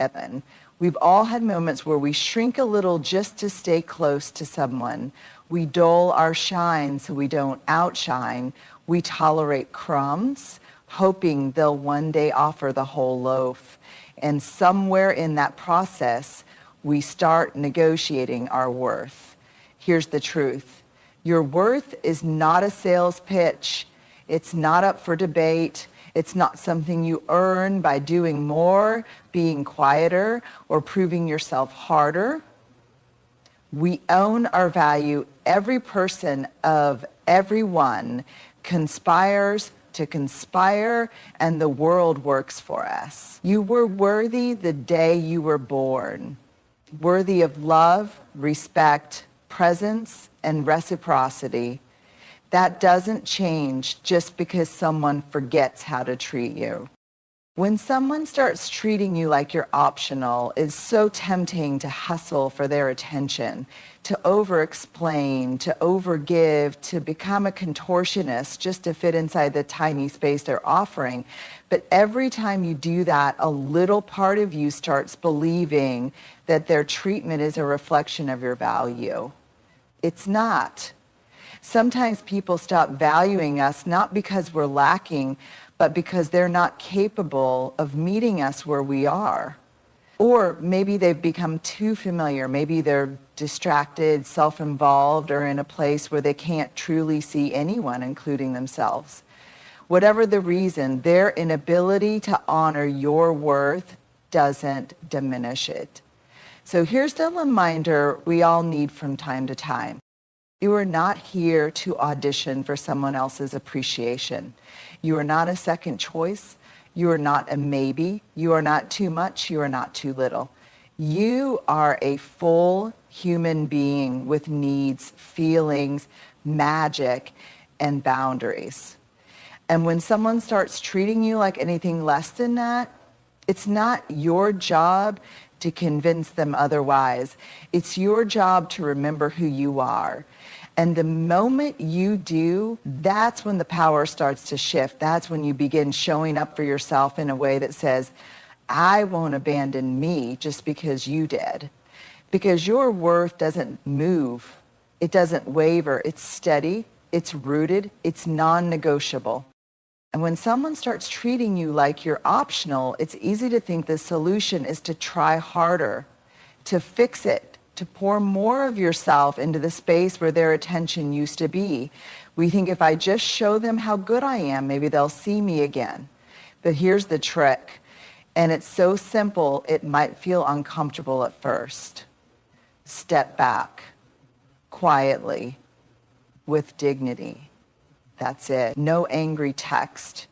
Evan. We've all had moments where we shrink a little just to stay close to someone. We dull our shine so we don't outshine. We tolerate crumbs, hoping they'll one day offer the whole loaf. And somewhere in that process, we start negotiating our worth. Here's the truth. Your worth is not a sales pitch. It's not up for debate. It's not something you earn by doing more, being quieter, or proving yourself harder. We own our value. Every person of everyone conspires to conspire, and the world works for us. You were worthy the day you were born, worthy of love, respect, presence, and reciprocity. That doesn't change just because someone forgets how to treat you. When someone starts treating you like you're optional, it's so tempting to hustle for their attention, to over-explain, to overgive, to become a contortionist just to fit inside the tiny space they're offering. But every time you do that, a little part of you starts believing that their treatment is a reflection of your value. It's not. Sometimes people stop valuing us not because we're lacking, but because they're not capable of meeting us where we are. Or maybe they've become too familiar. Maybe they're distracted, self-involved, or in a place where they can't truly see anyone, including themselves. Whatever the reason, their inability to honor your worth doesn't diminish it. So here's the reminder we all need from time to time. You are not here to audition for someone else's appreciation. You are not a second choice. You are not a maybe. You are not too much. You are not too little. You are a full human being with needs, feelings, magic, and boundaries. And when someone starts treating you like anything less than that, it's not your job to convince them otherwise. It's your job to remember who you are. And the moment you do, that's when the power starts to shift. That's when you begin showing up for yourself in a way that says, I won't abandon me just because you did. Because your worth doesn't move. It doesn't waver. It's steady. It's rooted. It's non-negotiable. And when someone starts treating you like you're optional, it's easy to think the solution is to try harder, to fix it, to pour more of yourself into the space where their attention used to be. We think if I just show them how good I am, maybe they'll see me again. But here's the trick, and it's so simple it might feel uncomfortable at first. Step back, quietly, with dignity. That's it. No angry text.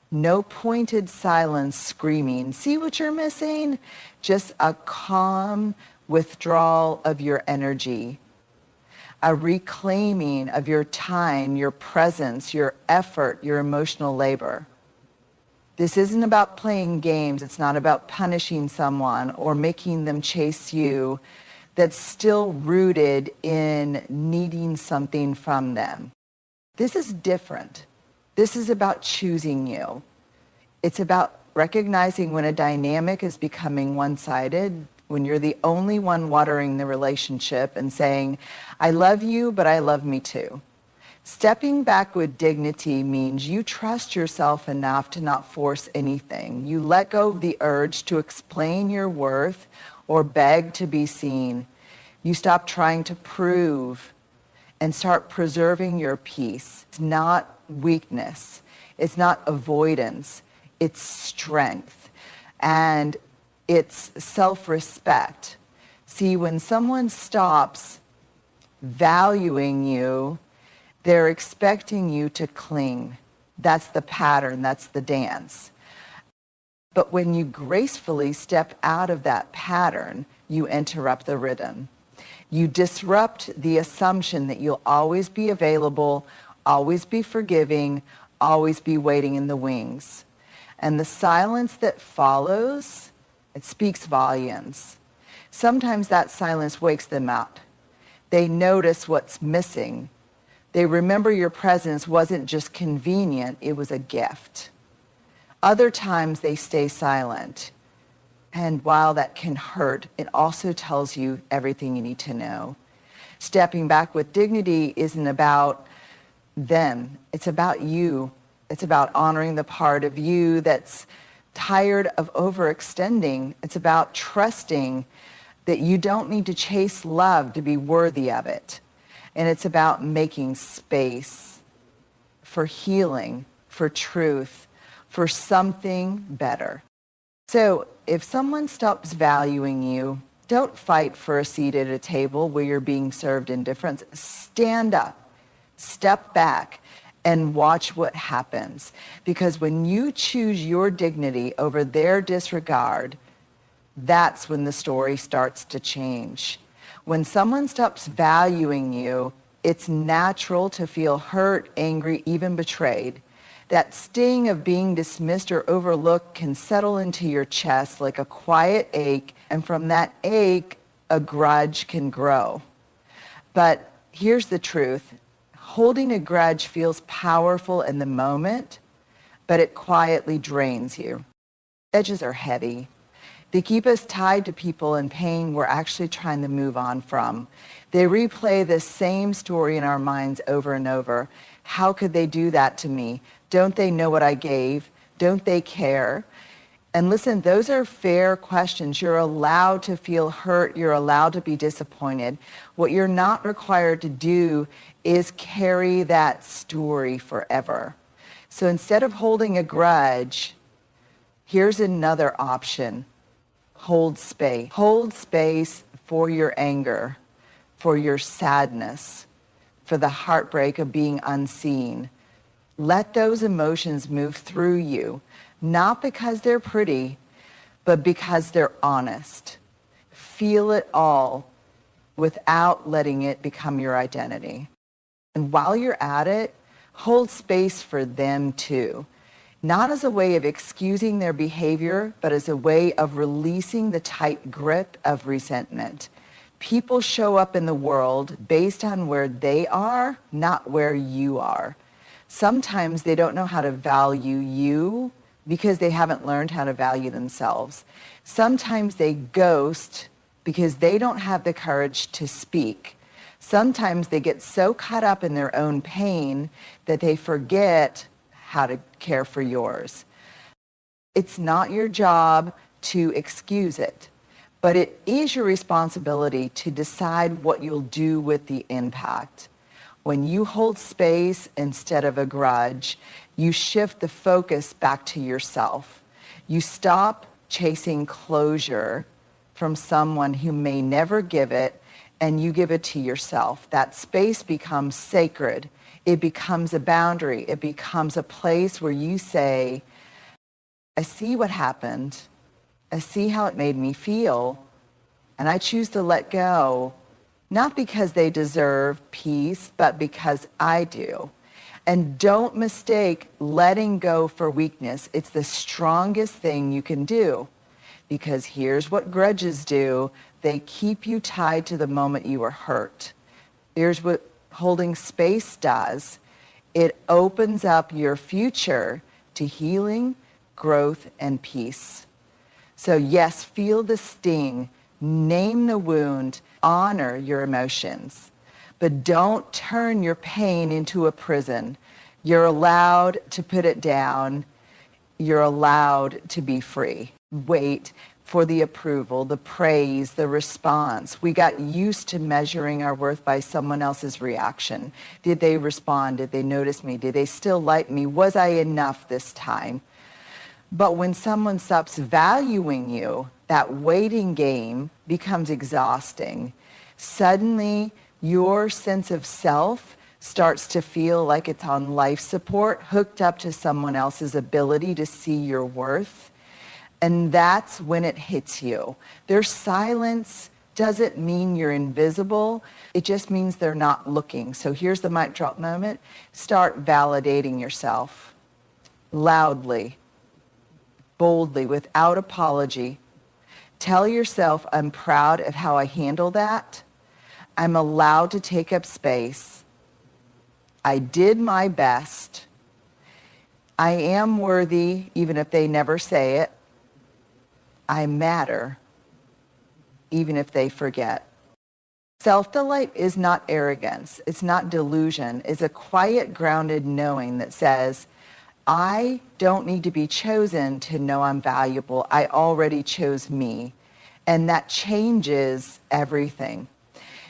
No pointed silence screaming, see what you're missing? Just a calm withdrawal of your energy, a reclaiming of your time, your presence, your effort, your emotional labor. This isn't about playing games. It's not about punishing someone or making them chase you. That's still rooted in needing something from them. This is different. This is about choosing you. It's about recognizing when a dynamic is becoming one-sided, when you're the only one watering the relationship and saying, I love you, but I love me too. Stepping back with dignity means you trust yourself enough to not force anything. You let go of the urge to explain your worth or beg to be seen. You stop trying to prove and start preserving your peace. It's not weakness. It's not avoidance. It's strength. And it's self-respect. See, when someone stops valuing you, they're expecting you to cling. That's the pattern. That's the dance. But when you gracefully step out of that pattern, you interrupt the rhythm. You disrupt the assumption that you'll always be available, always be forgiving, always be waiting in the wings. And the silence that follows, it speaks volumes. Sometimes that silence wakes them up. They notice what's missing. They remember your presence wasn't just convenient, it was a gift. Other times they stay silent. And while that can hurt, it also tells you everything you need to know. Stepping back with dignity isn't about them. It's about you. It's about honoring the part of you that's tired of overextending. It's about trusting that you don't need to chase love to be worthy of it. And it's about making space for healing, for truth, for something better. So if someone stops valuing you, don't fight for a seat at a table where you're being served indifference. Stand up, step back, and watch what happens. Because when you choose your dignity over their disregard, that's when the story starts to change. When someone stops valuing you, it's natural to feel hurt, angry, even betrayed. That sting of being dismissed or overlooked can settle into your chest like a quiet ache, and from that ache, a grudge can grow. But here's the truth. Holding a grudge feels powerful in the moment, but it quietly drains you. Edges are heavy. They keep us tied to people in pain we're actually trying to move on from. They replay the same story in our minds over and over. How could they do that to me? Don't they know what I gave? Don't they care? And listen, those are fair questions. You're allowed to feel hurt. You're allowed to be disappointed. What you're not required to do is carry that story forever. So instead of holding a grudge, here's another option. Hold space. Hold space for your anger, for your sadness, for the heartbreak of being unseen. Let those emotions move through you, not because they're pretty, but because they're honest. Feel it all without letting it become your identity. And while you're at it, hold space for them too. Not as a way of excusing their behavior, but as a way of releasing the tight grip of resentment. People show up in the world based on where they are, not where you are. Sometimes they don't know how to value you because they haven't learned how to value themselves. Sometimes they ghost because they don't have the courage to speak. Sometimes they get so caught up in their own pain that they forget how to care for yours. It's not your job to excuse it, but it is your responsibility to decide what you'll do with the impact. When you hold space instead of a grudge, you shift the focus back to yourself. You stop chasing closure from someone who may never give it, and you give it to yourself. That space becomes sacred. It becomes a boundary. It becomes a place where you say, I see what happened. I see how it made me feel. And I choose to let go, not because they deserve peace, but because I do. And don't mistake letting go for weakness. It's the strongest thing you can do. Because here's what grudges do. They keep you tied to the moment you were hurt. Here's what holding space does. It opens up your future to healing, growth, and peace. So yes, feel the sting, name the wound, honor your emotions, but don't turn your pain into a prison. You're allowed to put it down. You're allowed to be free. Wait for the approval, the praise, the response. We got used to measuring our worth by someone else's reaction. Did they respond? Did they notice me? Did they still like me? Was I enough this time? But when someone stops valuing you, that waiting game becomes exhausting. Suddenly, your sense of self starts to feel like it's on life support, hooked up to someone else's ability to see your worth. And that's when it hits you. Their silence doesn't mean you're invisible. It just means they're not looking. So here's the mic drop moment. Start validating yourself loudly, boldly, without apology. Tell yourself, I'm proud of how I handle that. I'm allowed to take up space. I did my best. I am worthy, even if they never say it. I matter, even if they forget. Self-delight is not arrogance. It's not delusion. It's a quiet, grounded knowing that says, I don't need to be chosen to know I'm valuable. I already chose me. And that changes everything.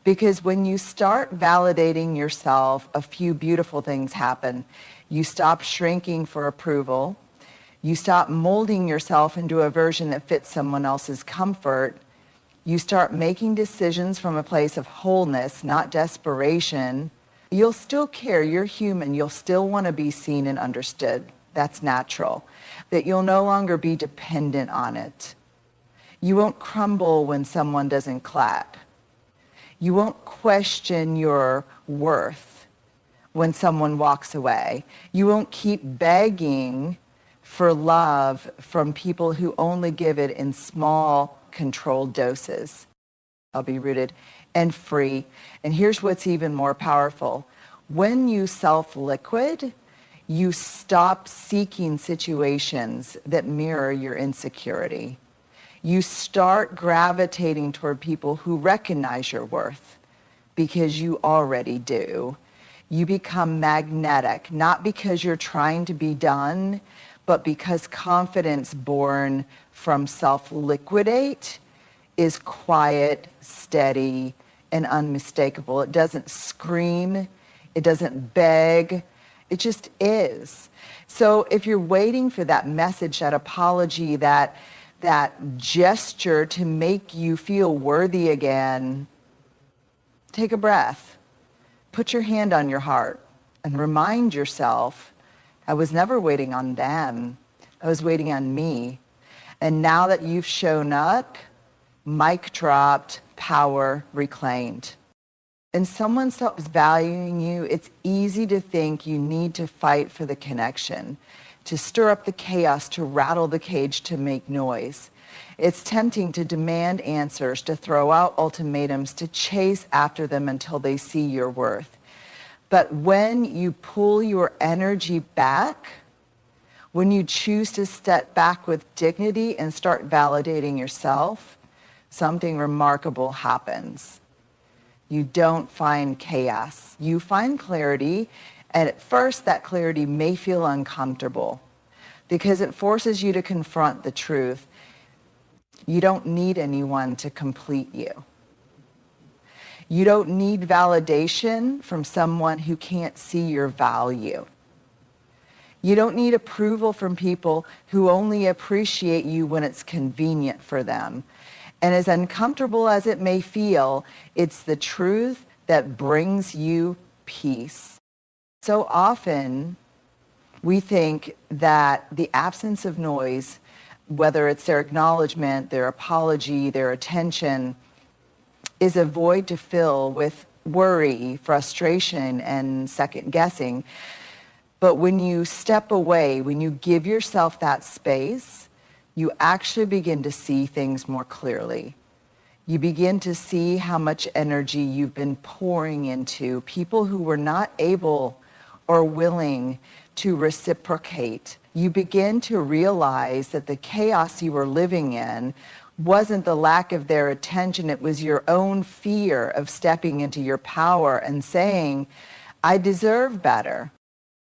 Because when you start validating yourself, a few beautiful things happen. You stop shrinking for approval. You stop molding yourself into a version that fits someone else's comfort. You start making decisions from a place of wholeness, not desperation. You'll still care. You're human. You'll still want to be seen and understood. That's natural. That you'll no longer be dependent on it. You won't crumble when someone doesn't clap. You won't question your worth when someone walks away. You won't keep begging for love from people who only give it in small, controlled doses. I'll be rooted and free. And here's what's even more powerful. When you self-liquid, you stop seeking situations that mirror your insecurity. You start gravitating toward people who recognize your worth because you already do. You become magnetic, not because you're trying to be done, but because confidence born from self-liquidate is quiet, steady, and unmistakable. It doesn't scream. It doesn't beg. It just is. So if you're waiting for that message, that apology, that gesture to make you feel worthy again, take a breath. Put your hand on your heart and remind yourself, I was never waiting on them. I was waiting on me. And now that you've shown up, mic dropped, power reclaimed. And someone stops valuing you, it's easy to think you need to fight for the connection, to stir up the chaos, to rattle the cage, to make noise. It's tempting to demand answers, to throw out ultimatums, to chase after them until they see your worth. But when you pull your energy back, when you choose to step back with dignity and start validating yourself, something remarkable happens. You don't find chaos. You find clarity, and at first that clarity may feel uncomfortable because it forces you to confront the truth. You don't need anyone to complete you. You don't need validation from someone who can't see your value. You don't need approval from people who only appreciate you when it's convenient for them. And as uncomfortable as it may feel, it's the truth that brings you peace. So often, we think that the absence of noise, whether it's their acknowledgement, their apology, their attention, is a void to fill with worry, frustration, and second guessing. But when you step away, when you give yourself that space, you actually begin to see things more clearly. You begin to see how much energy you've been pouring into people who were not able or willing to reciprocate. You begin to realize that the chaos you were living in wasn't the lack of their attention, it was your own fear of stepping into your power and saying, I deserve better.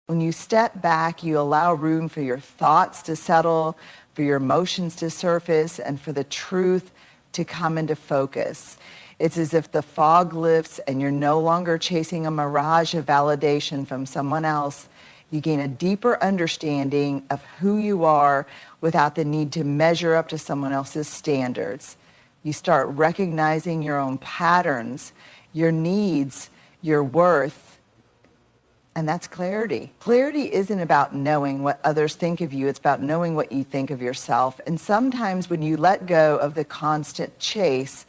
When you step back, you allow room for your thoughts to settle, for your emotions to surface, and for the truth to come into focus. It's as if the fog lifts and you're no longer chasing a mirage of validation from someone else. You gain a deeper understanding of who you are without the need to measure up to someone else's standards. You start recognizing your own patterns, your needs, your worth, and that's clarity. Clarity isn't about knowing what others think of you. It's about knowing what you think of yourself. And sometimes when you let go of the constant chase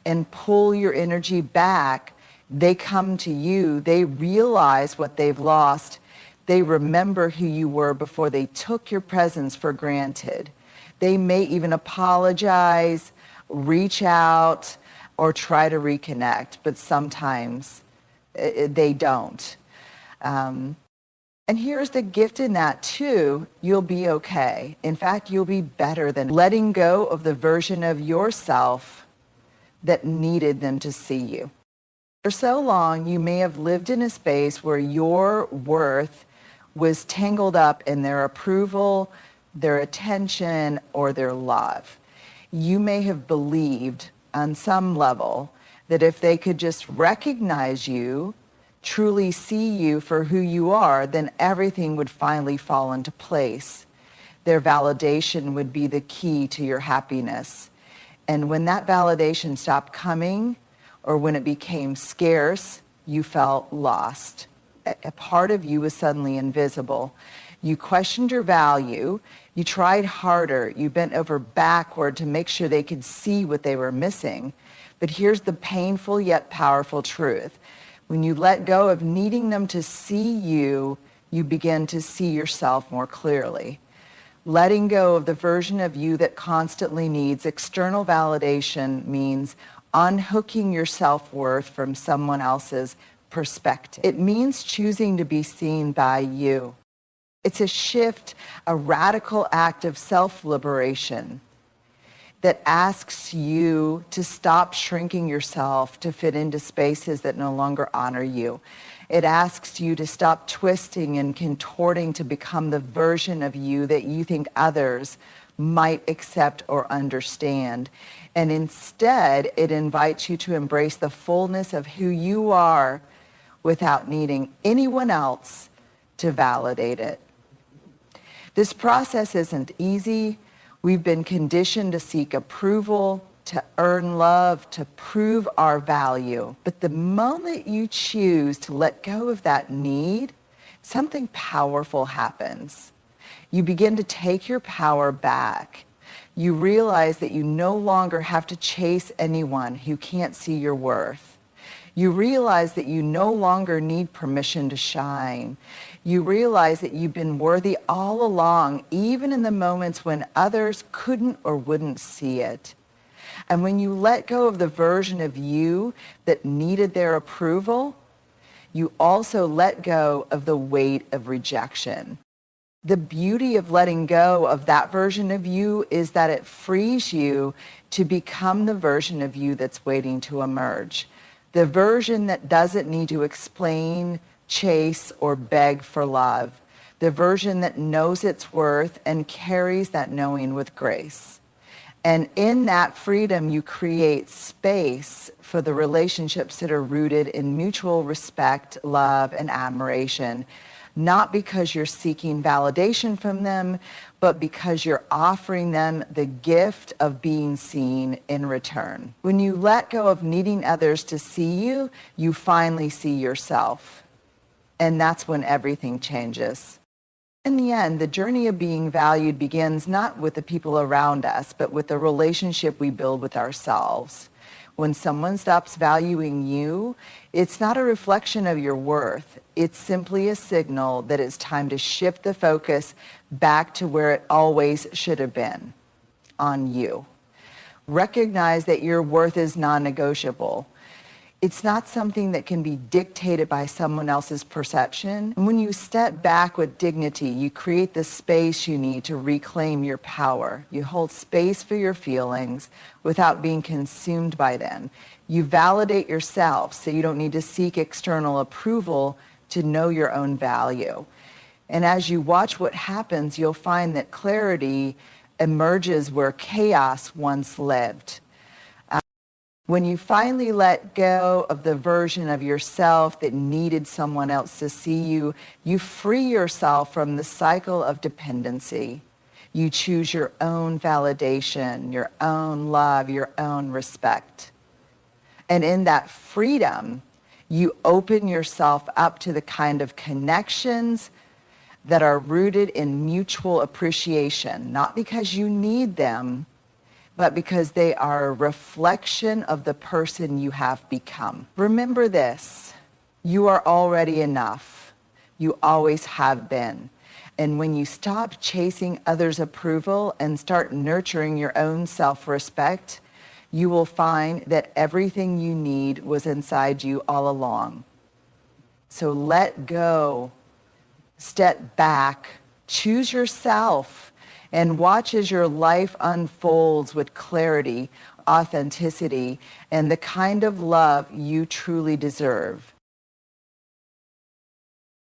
and pull your energy back, they come to you. They realize what they've lost. They remember who you were before they took your presence for granted. They may even apologize, reach out, or try to reconnect, but sometimes they don't. And here's the gift in that too, you'll be okay. In fact, you'll be better than letting go of the version of yourself that needed them to see you. For so long, you may have lived in a space where your worth was tangled up in their approval, their attention, or their love. You may have believed on some level that if they could just recognize you, truly see you for who you are, then everything would finally fall into place. Their validation would be the key to your happiness. And when that validation stopped coming, or when it became scarce, you felt lost. A part of you was suddenly invisible. You questioned your value. You tried harder. You bent over backward to make sure they could see what they were missing. But here's the painful yet powerful truth. When you let go of needing them to see you, you begin to see yourself more clearly. Letting go of the version of you that constantly needs external validation means unhooking your self-worth from someone else's perspective. It means choosing to be seen by you. It's a shift, a radical act of self-liberation that asks you to stop shrinking yourself to fit into spaces that no longer honor you. It asks you to stop twisting and contorting to become the version of you that you think others might accept or understand. And instead, it invites you to embrace the fullness of who you are without needing anyone else to validate it. This process isn't easy. We've been conditioned to seek approval, to earn love, to prove our value. But the moment you choose to let go of that need, something powerful happens. You begin to take your power back. You realize that you no longer have to chase anyone who can't see your worth. You realize that you no longer need permission to shine. You realize that you've been worthy all along, even in the moments when others couldn't or wouldn't see it. And when you let go of the version of you that needed their approval, you also let go of the weight of rejection. The beauty of letting go of that version of you is that it frees you to become the version of you that's waiting to emerge. The version that doesn't need to explain, chase, or beg for love. The version that knows its worth and carries that knowing with grace. And in that freedom, you create space for the relationships that are rooted in mutual respect, love, and admiration. Not because you're seeking validation from them, but because you're offering them the gift of being seen in return. When you let go of needing others to see you, you finally see yourself. And that's when everything changes. In the end, the journey of being valued begins not with the people around us, but with the relationship we build with ourselves. When someone stops valuing you, it's not a reflection of your worth. It's simply a signal that it's time to shift the focus back to where it always should have been, on you. Recognize that your worth is non-negotiable. It's not something that can be dictated by someone else's perception. And when you step back with dignity, you create the space you need to reclaim your power. You hold space for your feelings without being consumed by them. You validate yourself so you don't need to seek external approval to know your own value. And as you watch what happens, you'll find that clarity emerges where chaos once lived. When you finally let go of the version of yourself that needed someone else to see you, you free yourself from the cycle of dependency. You choose your own validation, your own love, your own respect. And in that freedom, you open yourself up to the kind of connections that are rooted in mutual appreciation, not because you need them, but because they are a reflection of the person you have become. Remember this, you are already enough. You always have been. And when you stop chasing others' approval and start nurturing your own self-respect, you will find that everything you need was inside you all along. So let go step back, choose yourself, and watch as your life unfolds with clarity, authenticity, and the kind of love you truly deserve.